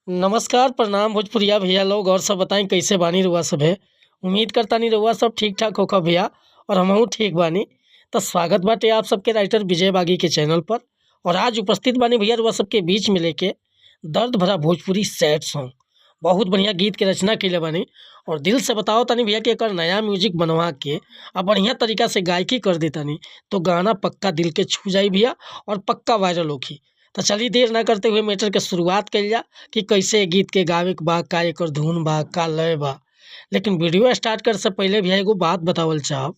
नमस्कार, प्रणाम भोजपुरिया भैया लोग और सब बताएं कैसे बानी रउआ सभे। उम्मीद करतानी रउआ सब ठीक ठाक होखा भैया और हमहू ठीक बानी। तो स्वागत बाटे आप सबके राइटर विजय बागी के चैनल पर। और आज उपस्थित बानी भैया रउआ सबके बीच में लेके दर्द भरा भोजपुरी सैड सॉन्ग। बहुत बढ़िया गीत के रचना कइले बानी और दिल से बताओ तानी भैया कि एकर नया म्यूजिक बनवा के बढ़िया तरीका से गायकी कर देतानी तो गाना पक्का दिल के छू जाई भैया और पक्का वायरल होखी। तो चलिए देर ना करते हुए मैटर के शुरुआत कइल जा कि कैसे गीत के गावे के बा, का एकर धुन बा, का लय बा। लेकिन वीडियो स्टार्ट करे से पहले भैया एगो बात बतावल चाहब।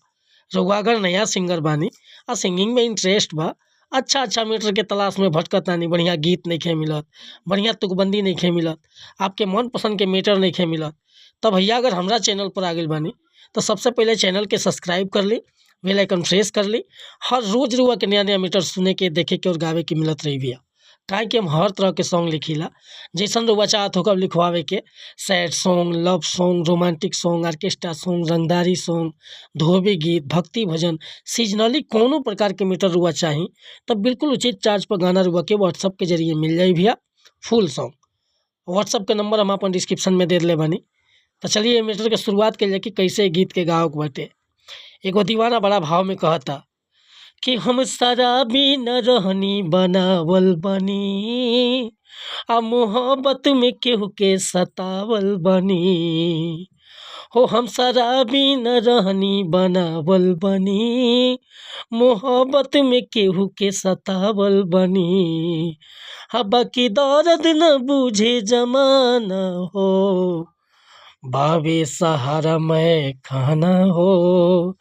रउआ अगर नया सिंगर बानी आ सिंगिंग में इंटरेस्ट बा, अच्छा मैटर के तलाश में भटकतानी, बढ़िया गीत नइखे मिलत, बढ़िया तुकबंदी नइखे मिलत, आपके मन पसंद के मैटर नइखे मिलत, तब भैया अगर हमरा चैनल पर आ गइल बानी तो सबसे पहले चैनल के सब्सक्राइब कर ली, बेल आइकन प्रेस कर ली। हर रोज रउआ के नया मैटर सुने के, देखे के और गावे के मिलत रही भैया। काहे कि हम हर तरह के सॉन्ग लिखिला, जैसन रउआ चाहत होकर लिखवावे के। Sad song, love song, romantic song, orchestra song, रंगदारी सॉन्ग, धोबी गीत, भक्ति भजन, सीजनली कोनो प्रकार के मीटर रउआ चाही तब बिल्कुल उचित चार्ज पर गाना रउआ के व्हाट्सअप के जरिए मिल जाई भैया। फुल सॉन्ग व्हाट्सअप के नंबर हम अपन डिस्क्रिप्शन में दे दिले बानी। तो चलिए मीटर के शुरुआत कइल जाए कि कैसे गीत के गावक बाटे। एगो दीवाना बड़ा भाव में कहता कि हम शराबी न रहनी बनावल बनी, आ मोहब्बत में केहू के सतावल बनी। हो हम शराबी न रहनी बनावल बनी, मोहब्बत में केहू के सतावल बनी। बाकी दर्द न बूझे जमाना हो, बावे सहारा मैं खाना हो।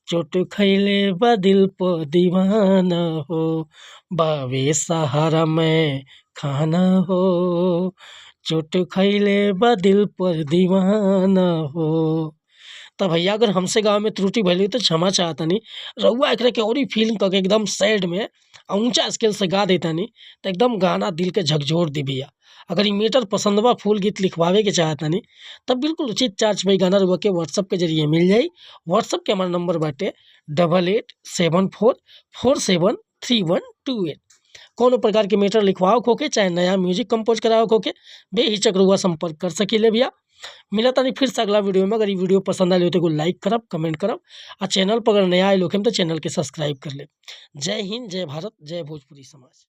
चोट खैले बा दिल पर दीवाना हो, बावे सहारा मैं खाना हो। चोट खैले बा दिल पर दीवाना हो। तब भैया अगर हमसे गाँव में त्रुटि भइली तो क्षमा चाहतनी। रउआ एकरा के और ही फील करके एकदम सैड में ऊंचा स्केल से गा देतानी तो एकदम गाना दिल के झकझोर दी भैया। अगर ई मीटर पसंद बा, फुल गीत लिखवावे के चाहतानी तब बिल्कुल उचित चार्ज पे गाना रउआ के व्हाट्सअप के जरिए मिल जाई। व्हाट्सअप के हमारा नंबर बाटे 8874473128। कोनो प्रकार के मैटर लिखवाओ होके चाहे नया म्यूजिक कंपोज कराओ होके बेहिचक रउआ संपर्क कर सकीले भैया। मिलत नहीं फिर से अगला वीडियो में। अगर ये वीडियो पसंद आई हो तो लाइक करब, कमेंट करब और चैनल पर अगर नया आए लोग तो चैनल के सब्सक्राइब कर ले। जय हिंद, जय भारत, जय भोजपुरी समाज।